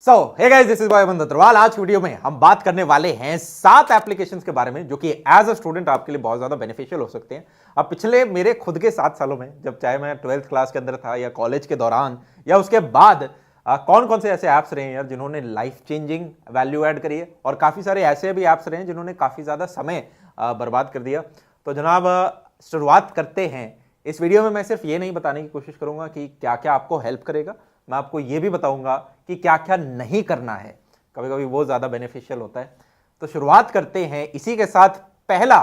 Hey guys, this is boy Aman Dattarwal. आज की video में हम बात करने वाले हैं 7 एप्लीकेशंस के बारे में जो कि एज अ स्टूडेंट आपके लिए बहुत ज्यादा बेनिफिशियल हो सकते हैं। अब पिछले मेरे खुद के 7 सालों में, जब चाहे मैं 12th क्लास के अंदर था या कॉलेज के दौरान या उसके बाद, कौन कौन से ऐसे ऐप्स रहे हैं यार जिन्होंने लाइफ चेंजिंग वैल्यू ऐड करी है, और काफी सारे ऐसे भी ऐप्स रहे हैं जिन्होंने काफी ज्यादा समय बर्बाद कर दिया। तो जनाब, शुरुआत करते हैं। इस वीडियो में मैं सिर्फ ये नहीं बताने की कोशिश करूंगा कि क्या क्या आपको हेल्प करेगा, मैं आपको ये भी बताऊंगा कि क्या क्या नहीं करना है। कभी कभी वो ज्यादा बेनिफिशियल होता है। तो शुरुआत करते हैं इसी के साथ। पहला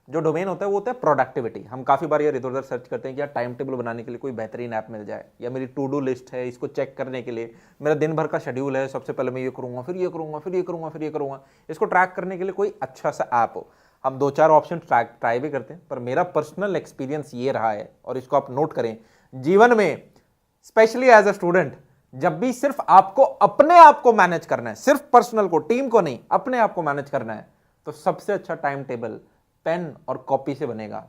जो डोमेन होता है वो होता है प्रोडक्टिविटी। हम काफी बार यार इधर उधर सर्च करते हैं कि यार टाइम टेबल बनाने के लिए कोई बेहतरीन ऐप मिल जाए, या मेरी टू डू लिस्ट है इसको चेक करने के लिए, मेरा दिन भर का शेड्यूल है, सबसे पहले मैं ये करूंगा, फिर ये करूंगा, फिर ये करूंगा, फिर ये करूंगा, इसको ट्रैक करने के लिए कोई अच्छा सा ऐप हो। हम 2-4 ऑप्शन ट्राई भी करते हैं, पर मेरा पर्सनल एक्सपीरियंस ये रहा है, और इसको आप नोट करें जीवन में, स्पेशली एज अ स्टूडेंट, जब भी सिर्फ आपको अपने आप को मैनेज करना है, सिर्फ पर्सनल को, टीम को नहीं, अपने आप को मैनेज करना है, तो सबसे अच्छा टाइम टेबल पेन और कॉपी से बनेगा।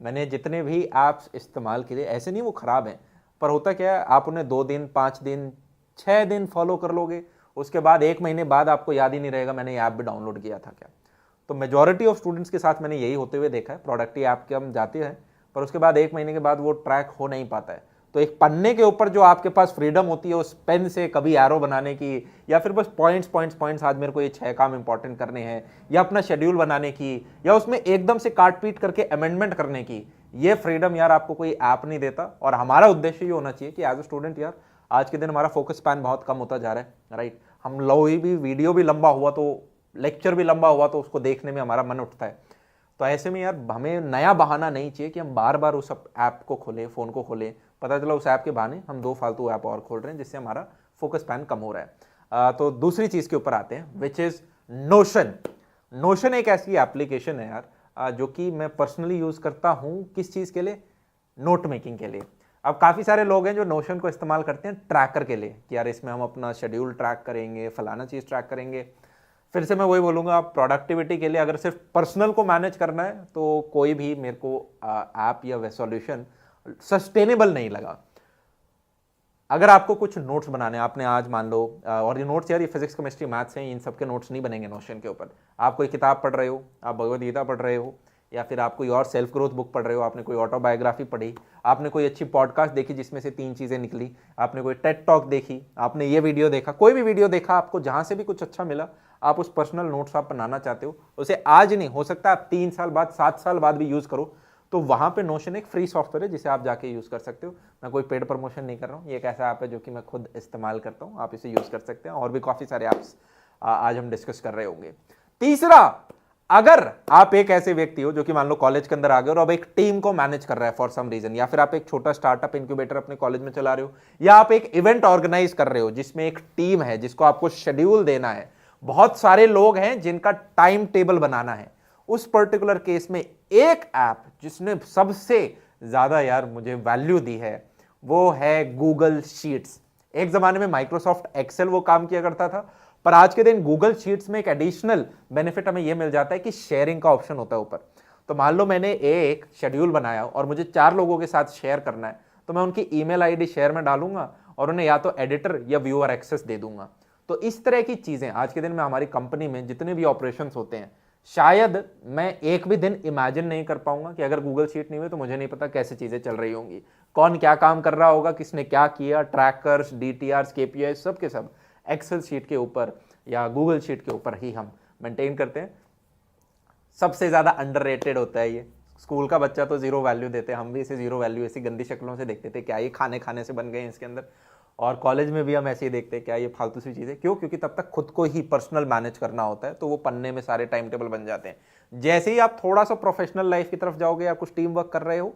मैंने जितने भी ऐप्स इस्तेमाल किए, ऐसे नहीं वो खराब हैं, पर होता क्या है, आप उन्हें 2 दिन, 5 दिन, 6 दिन फॉलो कर लोगे, उसके बाद 1 महीने बाद आपको याद ही नहीं रहेगा मैंने ये ऐप भी डाउनलोड किया था क्या। तो मेजॉरिटी ऑफ स्टूडेंट्स के साथ मैंने यही होते हुए देखा है। प्रोडक्टिव ऐप के हम जाते हैं, पर उसके बाद 1 महीने के बाद वो ट्रैक हो नहीं पाता है। तो एक पन्ने के ऊपर जो आपके पास फ्रीडम होती है उस पेन से कभी एरो बनाने की, या फिर बस पॉइंट्स, आज मेरे को ये 6 काम इंपॉर्टेंट करने हैं, या अपना शेड्यूल बनाने की, या उसमें एकदम से काट पीट करके अमेंडमेंट करने की, ये फ्रीडम यार आपको कोई ऐप नहीं देता। और हमारा उद्देश्य ये होना चाहिए कि एज अ स्टूडेंट यार, आज के दिन हमारा फोकस स्पैन बहुत कम होता जा रहा है, राइट। हम कोई भी वीडियो भी लंबा हुआ, तो लेक्चर भी लंबा हुआ, तो उसको देखने में हमारा मन उठता है। तो ऐसे में यार हमें नया बहाना नहीं चाहिए कि हम बार बार उस ऐप को खोलें, फोन को खोलें, पता चला उस ऐप के बहाने हम 2 फालतू ऐप और खोल रहे हैं, जिससे हमारा फोकस स्पैन कम हो रहा है। तो दूसरी चीज के ऊपर आते हैं, विच इज नोशन। नोशन एक ऐसी एप्लीकेशन है यार, जो कि मैं पर्सनली यूज करता हूं। किस चीज के लिए? नोट मेकिंग के लिए। अब काफी सारे लोग हैं जो नोशन को इस्तेमाल करते हैं ट्रैकर के लिए, कि यार इसमें हम अपना शेड्यूल ट्रैक करेंगे, फलाना चीज ट्रैक करेंगे। फिर से मैं वही बोलूंगा, आप प्रोडक्टिविटी के लिए अगर सिर्फ पर्सनल को मैनेज करना है, तो कोई भी मेरे को ऐप या वे सॉल्यूशन सस्टेनेबल नहीं लगा। अगर आपको कुछ नोट्स बनाने, आपने आज मान लो, और ये नोट्स यार, ये फिजिक्स, केमिस्ट्री, मैथ्स हैं, इन सबके नोट्स नहीं बनेंगे नोशन के ऊपर। आप कोई किताब पढ़ रहे हो, आप भगवद गीता पढ़ रहे हो, या फिर आप कोई और सेल्फ ग्रोथ बुक पढ़ रहे हो, आपने कोई ऑटोबायोग्राफी पढ़ी, आपने कोई अच्छी पॉडकास्ट देखी जिसमें से 3 चीजें निकली, आपने कोई टेड टॉक देखी, आपने ये वीडियो देखा, कोई भी वीडियो देखा, आपको जहां से भी कुछ अच्छा मिला, आप उस पर्सनल नोट्स आप बनाना चाहते हो, उसे आज नहीं, हो सकता है आप 3 साल बाद, 7 साल बाद भी यूज करो, तो वहां पे नोशन एक फ्री सॉफ्टवेयर है जिसे आप जाके यूज कर सकते हो। मैं कोई पेड प्रमोशन नहीं कर रहा हूँ, ये एक ऐसा ऐप है जो कि मैं खुद इस्तेमाल करता हूँ, आप इसे यूज कर सकते हैं। और भी काफी सारे ऐप्स आज हम डिस्कस कर रहे होंगे। तीसरा, अगर आप एक ऐसे व्यक्ति हो जो कि मान लो कॉलेज के अंदर आ गए और अब एक टीम को मैनेज कर रहा है फॉर सम रीजन, या फिर आप एक छोटा स्टार्टअप इंक्यूबेटर अपने कॉलेज में चला रहे हो, या आप एक इवेंट ऑर्गेनाइज कर रहे हो जिसमें एक टीम है जिसको आपको शेड्यूल देना है, बहुत सारे लोग हैं जिनका टाइम टेबल बनाना है, उस पर्टिकुलर केस में एक ऐप जिसने सबसे ज्यादा यार मुझे वैल्यू दी है वो है गूगल शीट्स। एक जमाने में माइक्रोसॉफ्ट एक्सेल वो काम किया करता था, पर आज के दिन गूगल शीट्स में एक एडिशनल बेनिफिट हमें यह मिल जाता है कि शेयरिंग का ऑप्शन होता है ऊपर। तो मान लो मैंने एक शेड्यूल बनाया और मुझे 4 लोगों के साथ शेयर करना है, तो मैं उनकी ईमेल आईडी शेयर में डालूंगा और उन्हें या तो एडिटर या व्यूअर एक्सेस दे दूंगा। तो इस तरह की चीजें आज के दिन में हमारी कंपनी में जितने भी ऑपरेशंस होते हैं, शायद मैं एक भी दिन इमेजिन नहीं कर पाऊंगा कि अगर गूगल शीट नहीं हुई तो मुझे नहीं पता कैसे चीजें चल रही होंगी, कौन क्या काम कर रहा होगा, किसने क्या किया, ट्रैकर्स, डीटीआरस, केपीआई, सब के सब एक्सेल शीट के ऊपर या गूगल शीट के ऊपर ही हम मेंटेन करते हैं। सबसे ज्यादा अंडररेटेड होता है ये। स्कूल का बच्चा तो 0 वैल्यू देते हैं, हम भी इसे 0 वैल्यू ऐसी गंदी शक्लों से देखते थे, क्या ये खाने खाने से बन गए हैं इसके अंदर। और कॉलेज में भी हम ऐसे ही देखते हैं, क्या ये फालतू सी चीजें, क्यों? क्योंकि तब तक खुद को ही पर्सनल मैनेज करना होता है, तो वो पन्ने में सारे टाइम टेबल बन जाते हैं। जैसे ही आप थोड़ा सा प्रोफेशनल लाइफ की तरफ जाओगे या कुछ टीम वर्क कर रहे हो,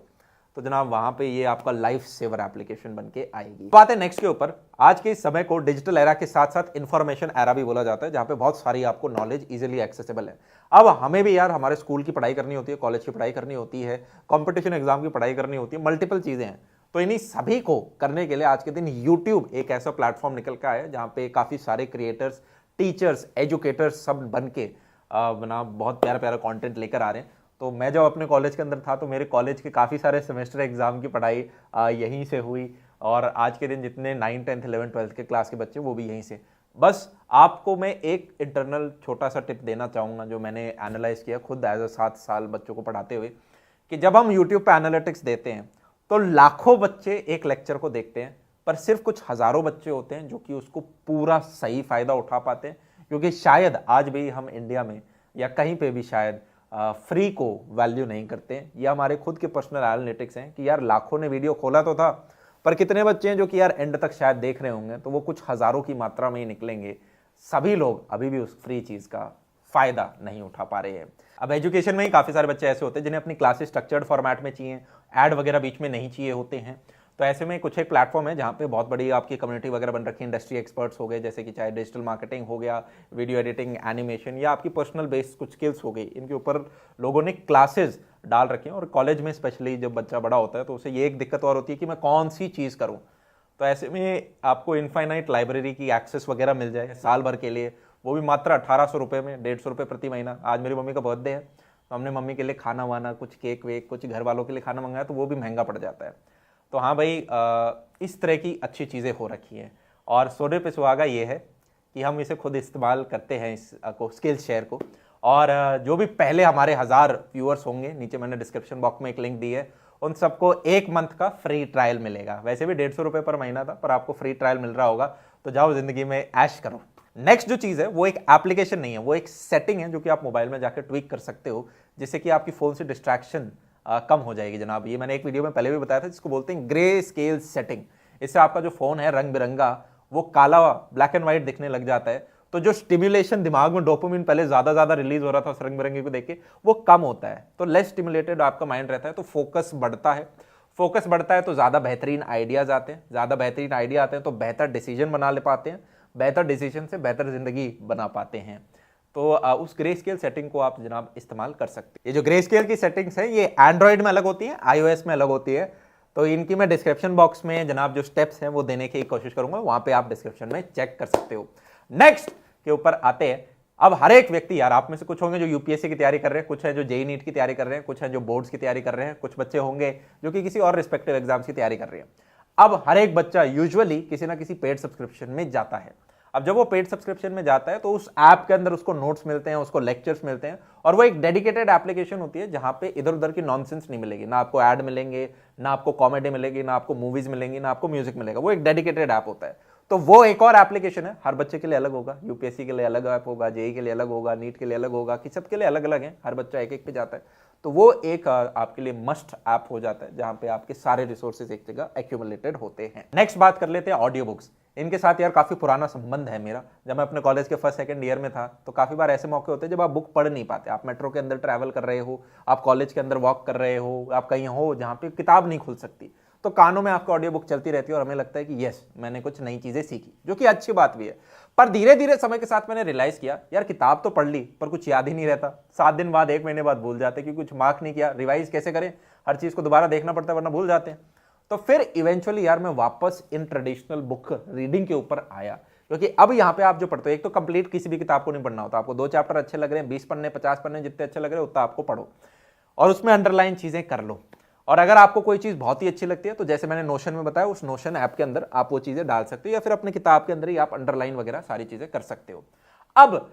तो जनाब वहां पे ये आपका लाइफ सेवर एप्लीकेशन बन के आएगी। बात है नेक्स्ट के ऊपर। आज के इस समय को डिजिटल एरा के साथ साथ इंफॉर्मेशन एरा भी बोला जाता है, जहां पे बहुत सारी आपको नॉलेज इजीली एक्सेसिबल है। अब हमें भी यार हमारे स्कूल की पढ़ाई करनी होती है, कॉलेज की पढ़ाई करनी होती है, कॉम्पिटिशन एग्जाम की पढ़ाई करनी होती है, मल्टीपल चीजें हैं। तो इन्हीं सभी को करने के लिए आज के दिन YouTube एक ऐसा प्लेटफॉर्म निकल का है जहां पे काफी सारे क्रिएटर्स, टीचर्स, एजुकेटर्स सब बन के बना बहुत प्यारा प्यारा कंटेंट लेकर आ रहे हैं। तो मैं जब अपने कॉलेज के अंदर था तो मेरे कॉलेज के काफ़ी सारे सेमेस्टर एग्जाम की पढ़ाई यहीं से हुई, और आज के दिन जितने 9, 10, 11, 12 के क्लास के बच्चे वो भी यहीं से। बस आपको मैं एक इंटरनल छोटा सा टिप देना चाहूँगा जो मैंने एनालाइज किया खुद एज अ 7 साल बच्चों को पढ़ाते हुए, कि जब हम यूट्यूब पे एनालिटिक्स देते हैं तो लाखों बच्चे एक लेक्चर को देखते हैं, पर सिर्फ कुछ हज़ारों बच्चे होते हैं जो कि उसको पूरा सही फ़ायदा उठा पाते हैं। क्योंकि शायद आज भी हम इंडिया में या कहीं पे भी शायद फ्री को वैल्यू नहीं करते हैं। ये हमारे खुद के पर्सनल एनालिटिक्स हैं कि यार लाखों ने वीडियो खोला तो था, पर कितने बच्चे हैं जो कि यार एंड तक शायद देख रहे होंगे, तो वो कुछ हज़ारों की मात्रा में ही निकलेंगे। सभी लोग अभी भी उस फ्री चीज़ का फ़ायदा नहीं उठा पा रहे हैं। अब एजुकेशन में ही काफ़ी सारे बच्चे ऐसे होते हैं जिन्हें अपनी क्लासेस स्ट्रक्चर्ड फॉर्मेट में चाहिए, ऐड वगैरह बीच में नहीं चाहिए होते हैं। तो ऐसे में कुछ एक प्लेटफॉर्म है जहाँ पे बहुत बड़ी आपकी कम्युनिटी वगैरह बन रखी है, इंडस्ट्री एक्सपर्ट्स हो गए, जैसे कि चाहे डिजिटल मार्केटिंग हो गया, वीडियो एडिटिंग, एनिमेशन, या आपकी पर्सनल बेस्ड कुछ स्किल्स हो गई, इनके ऊपर लोगों ने क्लासेस डाल रखे हैं। और कॉलेज में स्पेशली जब बच्चा बड़ा होता है तो उसे ये एक दिक्कत और होती है कि मैं कौन सी चीज़ करूँ। तो ऐसे में आपको इनफाइनाइट लाइब्रेरी की एक्सेस वगैरह मिल जाए साल भर के लिए, वो भी मात्र 1800 रुपये में, 150 रुपये प्रति महीना। आज मेरी मम्मी का बर्थडे है तो हमने मम्मी के लिए खाना वाना, कुछ केक वेक, कुछ घर वालों के लिए खाना मंगाया, तो वो भी महंगा पड़ जाता है। तो हाँ भाई, इस तरह की अच्छी चीज़ें हो रखी हैं। और सोने पे सुहागा ये है कि हम इसे खुद इस्तेमाल करते हैं, इस को स्किल शेयर को। और जो भी पहले हमारे 1000 व्यूअर्स होंगे, नीचे मैंने डिस्क्रिप्शन बॉक्स में एक लिंक दी है, उन सबको 1 मंथ का फ्री ट्रायल मिलेगा। वैसे भी 150 रुपये पर महीना था, पर आपको फ्री ट्रायल मिल रहा होगा, तो जाओ ज़िंदगी में ऐश करो। नेक्स्ट जो चीज़ है वो एक एप्लीकेशन नहीं है, वो एक सेटिंग है जो कि आप मोबाइल में जाकर ट्वीक कर सकते हो, जिससे कि आपकी फ़ोन से डिस्ट्रैक्शन कम हो जाएगी जनाब। ये मैंने एक वीडियो में पहले भी बताया था, जिसको बोलते हैं ग्रे स्केल सेटिंग। इससे आपका जो फ़ोन है रंग बिरंगा, वो काला ब्लैक एंड व्हाइट दिखने लग जाता है। तो जो स्टिमुलेशन दिमाग में डोपामिन पहले ज़्यादा रिलीज हो रहा था उस रंग बिरंगे को देख के, वो कम होता है। तो लेस स्टिमुलेटेड आपका माइंड रहता है, तो फोकस बढ़ता है। फोकस बढ़ता है तो ज़्यादा बेहतरीन आइडियाज़ आते हैं, ज़्यादा बेहतरीन आइडिया आते हैं तो बेहतर डिसीजन बना ले पाते हैं, बेहतर डिसीजन से बेहतर ज़िंदगी बना पाते हैं। तो उस ग्रे स्केल सेटिंग को आप जनाब इस्तेमाल कर सकते हैं। ये जो ग्रे स्केल की सेटिंग्स हैं ये एंड्रॉयड में अलग होती है, iOS में अलग होती है। तो इनकी मैं डिस्क्रिप्शन बॉक्स में जनाब जो स्टेप्स हैं वो देने की कोशिश करूंगा, वहां पे आप डिस्क्रिप्शन में चेक कर सकते हो। नेक्स्ट के ऊपर आते हैं। अब हर एक व्यक्ति, यार आप में से कुछ होंगे जो यूपीएससी की तैयारी कर रहे हैं, कुछ है जो जेईई नीट की तैयारी कर रहे हैं, कुछ है जो बोर्ड्स की तैयारी कर रहे हैं, कुछ बच्चे होंगे जो कि किसी और रिस्पेक्टिव एग्जाम्स की तैयारी कर रहे हैं। अब हर एक बच्चा यूजुअली किसी ना किसी पेड सब्सक्रिप्शन में जाता है। अब जब वो पेड सब्सक्रिप्शन में जाता है तो उस ऐप के अंदर उसको नोट्स मिलते हैं, उसको लेक्चर्स मिलते हैं, और वो एक डेडिकेटेड एप्लीकेशन होती है जहां पे इधर उधर की नॉनसेंस नहीं मिलेगी, ना आपको ऐड मिलेंगे, ना आपको कॉमेडी मिलेगी, ना आपको मूवीज मिलेंगी, ना आपको म्यूजिक मिलेगा। वो एक डेडिकेटेड ऐप होता है। तो वो एक और एप्लीकेशन है, हर बच्चे के लिए अलग होगा, यूपीएससी के लिए अलग ऐप होगा, जेईई के लिए अलग होगा, नीट के लिए अलग होगा, कि सबके लिए अलग अलग है, हर बच्चा एक एक पे जाता है। तो वो एक आपके लिए मस्ट ऐप हो जाता है जहां पे आपके सारे रिसोर्सेज एक जगह एक्यूमुलेटेड होते हैं। नेक्स्ट बात कर लेते हैं ऑडियो बुक्स। इनके साथ यार काफी पुराना संबंध है मेरा। जब मैं अपने कॉलेज के फर्स्ट सेकंड ईयर में था तो काफी बार ऐसे मौके होते हैं जब आप बुक पढ़ नहीं पाते, आप मेट्रो के अंदर ट्रैवल कर रहे हो, आप कॉलेज के अंदर वॉक कर रहे हो, आप कहीं हो जहाँ पे किताब नहीं खुल सकती, तो कानों में आपको ऑडियो बुक चलती रहती है और हमें लगता है कि यस मैंने कुछ नई चीजें सीखी, जो कि अच्छी बात भी है। पर धीरे धीरे समय के साथ मैंने रियलाइज किया यार किताब तो पढ़ ली पर कुछ याद ही नहीं रहता। 7 दिन बाद, 1 महीने बाद भूल जाते क्योंकि कुछ मार्क नहीं किया, रिवाइज कैसे करें, हर चीज को दोबारा देखना पड़ता है वरना भूल जाते हैं। तो फिर इवेंचुअली यार मैं वापस इन ट्रेडिशनल बुक रीडिंग के ऊपर आया, क्योंकि अब यहाँ पे आप जो पढ़ते हो, एक तो कंप्लीट किसी भी किताब को नहीं पढ़ना होता, आपको 2 चैप्टर अच्छे लग रहे हैं, 20 पन्ने 50 पन्ने जितने अच्छे लग रहे हैं उतना आपको पढ़ो और उसमें अंडरलाइन चीजें कर लो। और अगर आपको कोई चीज बहुत ही अच्छी लगती है तो जैसे मैंने नोशन में बताया, उस नोशन ऐप के अंदर आप वो चीजें डाल सकते हो, या फिर अपने किताब के अंदर ही आप अंडरलाइन वगैरह सारी चीजें कर सकते हो। अब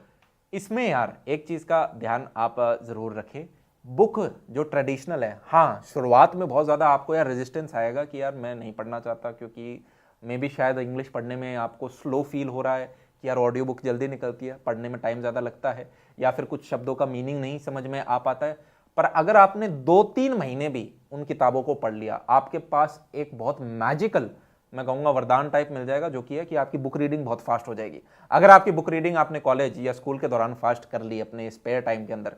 इसमें यार एक चीज का ध्यान आप जरूर रखें, बुक जो ट्रेडिशनल है, हाँ शुरुआत में बहुत ज़्यादा आपको यार रेजिस्टेंस आएगा कि यार मैं नहीं पढ़ना चाहता, क्योंकि मे भी शायद इंग्लिश पढ़ने में आपको स्लो फील हो रहा है कि यार ऑडियो बुक जल्दी निकलती है, पढ़ने में टाइम ज़्यादा लगता है, या फिर कुछ शब्दों का मीनिंग नहीं समझ में आ पाता है। पर अगर आपने 2-3 महीने भी उन किताबों को पढ़ लिया, आपके पास एक बहुत मैजिकल, मैं कहूँगा वरदान टाइप मिल जाएगा, जो कि है कि आपकी बुक रीडिंग बहुत फास्ट हो जाएगी। अगर आपकी बुक रीडिंग आपने कॉलेज या स्कूल के दौरान फास्ट कर ली अपने स्पेयर टाइम के अंदर,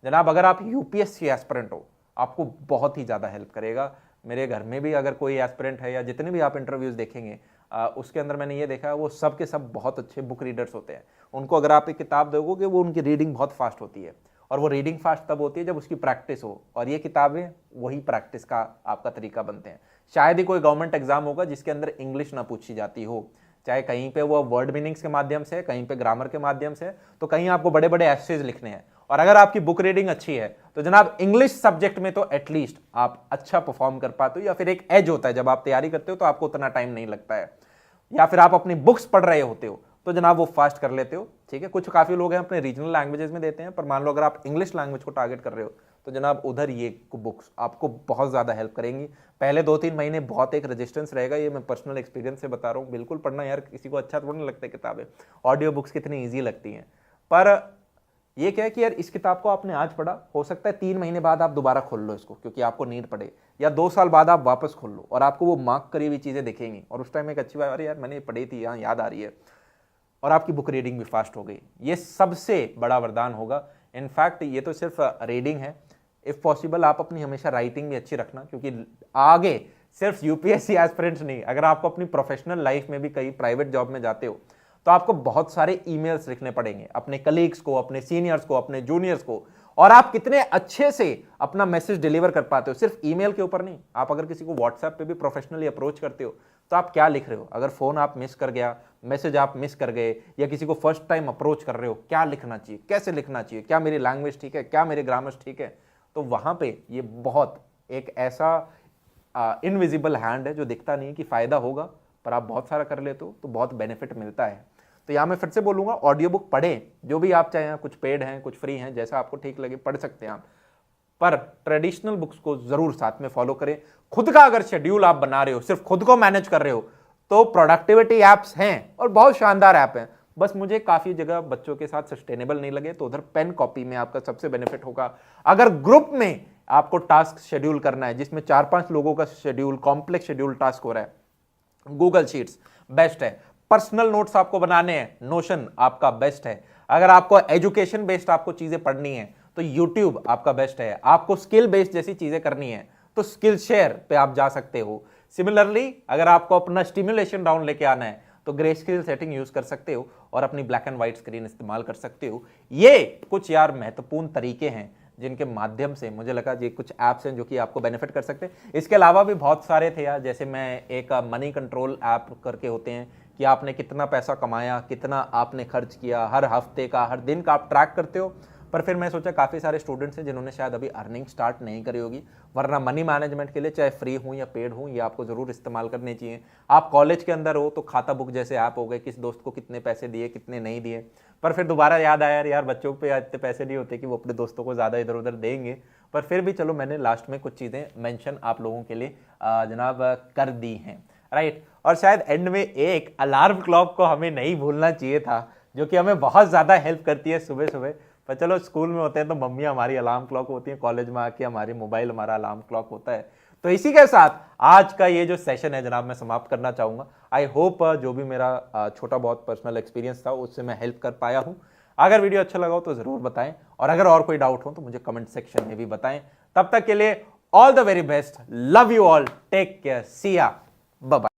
जनाब अगर आप यूपीएससी एस्पिरेंट हो, आपको बहुत ही ज़्यादा हेल्प करेगा। मेरे घर में भी अगर कोई एस्पिरेंट है या जितने भी आप इंटरव्यूज़ देखेंगे उसके अंदर मैंने ये देखा है वो सब के सब बहुत अच्छे बुक रीडर्स होते हैं। उनको अगर आप एक किताब दोगे वो उनकी रीडिंग बहुत फास्ट होती है, और वो रीडिंग फास्ट तब होती है जब उसकी प्रैक्टिस हो, और ये किताबें वही प्रैक्टिस का आपका तरीका बनते हैं। शायद ही कोई गवर्नमेंट एग्जाम होगा जिसके अंदर इंग्लिश ना पूछी जाती हो, चाहे कहीं पे वो वर्ड मीनिंग्स के माध्यम से, कहीं पे ग्रामर के माध्यम से, तो कहीं आपको बड़े बड़े एसेज लिखने हैं। और अगर आपकी बुक रीडिंग अच्छी है तो जनाब इंग्लिश सब्जेक्ट में तो एटलीस्ट आप अच्छा परफॉर्म कर पाते हो, या फिर एक एज होता है जब आप तैयारी करते हो तो आपको उतना टाइम नहीं लगता है, या फिर आप अपनी बुक्स पढ़ रहे होते हो तो जनाब वो फास्ट कर लेते हो, ठीक है। कुछ काफ़ी लोग हैं अपने रीजनल लैंग्वेजेस में देते हैं, पर मान लो अगर आप इंग्लिश लैंग्वेज को टारगेट कर रहे हो तो जनाब उधर ये बुक्स आपको बहुत ज़्यादा हेल्प करेंगी। पहले 2-3 महीने बहुत एक रेजिस्टेंस रहेगा, ये मैं पर्सनल एक्सपीरियंस से बता रहा हूँ। बिल्कुल पढ़ना यार, किसी को अच्छा थोड़ा नहीं लगता किताबें, ऑडियो बुक्स कितनी ईजी लगती हैं। पर ये क्या है कि यार इस किताब को आपने आज पढ़ा, हो सकता है 3 महीने बाद आप दोबारा खोल लो इसको क्योंकि आपको नीड पड़े, या 2 साल बाद आप वापस खोल लो और आपको वो मार्क करी हुई चीज़ें दिखेंगी और उस टाइम एक अच्छी बात, अरे यार मैंने पढ़ी थी, यहाँ याद आ रही है, और आपकी बुक रीडिंग भी फास्ट हो गई। ये सबसे बड़ा वरदान होगा। इनफैक्ट ये तो सिर्फ रीडिंग है, इफ़ पॉसिबल आप अपनी हमेशा राइटिंग भी अच्छी रखना, क्योंकि आगे सिर्फ यूपीएससी एस्पिरेंट्स नहीं, अगर आपको अपनी प्रोफेशनल लाइफ में भी कहीं प्राइवेट जॉब में जाते हो तो आपको बहुत सारे ईमेल्स लिखने पड़ेंगे अपने कलीग्स को, अपने सीनियर्स को, अपने जूनियर्स को, और आप कितने अच्छे से अपना मैसेज डिलीवर कर पाते हो, सिर्फ ईमेल के ऊपर नहीं। आप अगर किसी को व्हाट्सएप पे भी प्रोफेशनली अप्रोच करते हो तो आप क्या लिख रहे हो, अगर फोन आप मिस कर गया, मैसेज आप मिस कर गए, या किसी को फर्स्ट टाइम अप्रोच कर रहे हो, क्या लिखना चाहिए, कैसे लिखना चाहिए, क्या मेरी लैंग्वेज ठीक है, क्या मेरे ग्रामर्स ठीक है। तो वहां पे ये बहुत एक ऐसा इनविजिबल हैंड है जो दिखता नहीं है कि फायदा होगा, पर आप बहुत सारा कर लेते हो तो बहुत बेनिफिट मिलता है। तो यहाँ मैं फिर से बोलूंगा, ऑडियो बुक पढ़ें, जो भी आप चाहें, कुछ पेड हैं कुछ फ्री हैं, जैसा आपको ठीक लगे पढ़ सकते हैं आप, पर ट्रेडिशनल बुक्स को जरूर साथ में फॉलो करें। खुद का अगर शेड्यूल आप बना रहे हो, सिर्फ खुद को मैनेज कर रहे हो, तो प्रोडक्टिविटी एप्स हैं और बहुत शानदार ऐप हैं, बस मुझे काफी जगह बच्चों के साथ सस्टेनेबल नहीं लगे, तो उधर पेन कॉपी में आपका सबसे बेनिफिट होगा। अगर ग्रुप में आपको टास्क शेड्यूल करना है जिसमें 4-5 लोगों का शेड्यूल, कॉम्प्लेक्स शेड्यूल टास्क हो रहा है, गूगल शीट्स बेस्ट है। पर्सनल नोट्स आपको बनाने हैं, नोशन आपका बेस्ट है। अगर आपको एजुकेशन बेस्ड आपको चीजें पढ़नी है तो यूट्यूब आपका बेस्ट है। आपको स्किल बेस्ड जैसी चीजें करनी है तो स्किल शेयर पे आप जा सकते हो। सिमिलरली अगर आपको अपना स्टिमुलेशन डाउन लेके आना है तो ग्रे स्केल सेटिंग यूज कर सकते हो और अपनी ब्लैक एंड व्हाइट स्क्रीन इस्तेमाल कर सकते हो। ये कुछ यार महत्वपूर्ण तरीके हैं जिनके माध्यम से मुझे लगा ये कुछ ऐप्स हैं जो कि आपको बेनिफिट कर सकते हैं। इसके अलावा भी बहुत सारे थे यार, जैसे मैं एक मनी कंट्रोल ऐप करके होते हैं कि आपने कितना पैसा कमाया, कितना आपने खर्च किया, हर हफ्ते का, हर दिन का आप ट्रैक करते हो। पर फिर मैं सोचा काफ़ी सारे स्टूडेंट्स हैं जिन्होंने शायद अभी अर्निंग स्टार्ट नहीं करी होगी, वरना मनी मैनेजमेंट के लिए चाहे फ्री हूँ या पेड हूँ, ये आपको ज़रूर इस्तेमाल करने चाहिए। आप कॉलेज के अंदर हो तो खाता बुक जैसे ऐप हो गए, किस दोस्त को कितने पैसे दिए, कितने नहीं दिए, पर फिर दोबारा याद आया यार बच्चों पे इतने पैसे नहीं होते कि वो अपने दोस्तों को ज़्यादा इधर उधर देंगे। पर फिर भी चलो मैंने लास्ट में कुछ चीज़ें मेंशन आप लोगों के लिए जनाब कर दी हैं, राइट। और शायद एंड में एक अलार्म क्लॉक को हमें नहीं भूलना चाहिए था, जो कि हमें बहुत ज़्यादा हेल्प करती है सुबह सुबह। पर चलो स्कूल में होते हैं तो मम्मी हमारी अलार्म क्लॉक होती है, कॉलेज में आके हमारी मोबाइल हमारा अलार्म क्लॉक होता है। तो इसी के साथ आज का ये जो सेशन है जनाब मैं समाप्त करना चाहूँगा। आई होप जो भी मेरा छोटा बहुत पर्सनल एक्सपीरियंस था उससे मैं हेल्प कर पाया हूँ। अगर वीडियो अच्छा लगा हो तो ज़रूर बताएं, और अगर और कोई डाउट हो तो मुझे कमेंट सेक्शन में भी बताएं। तब तक के लिए all the very best, love you all, take care, see ya, bye bye.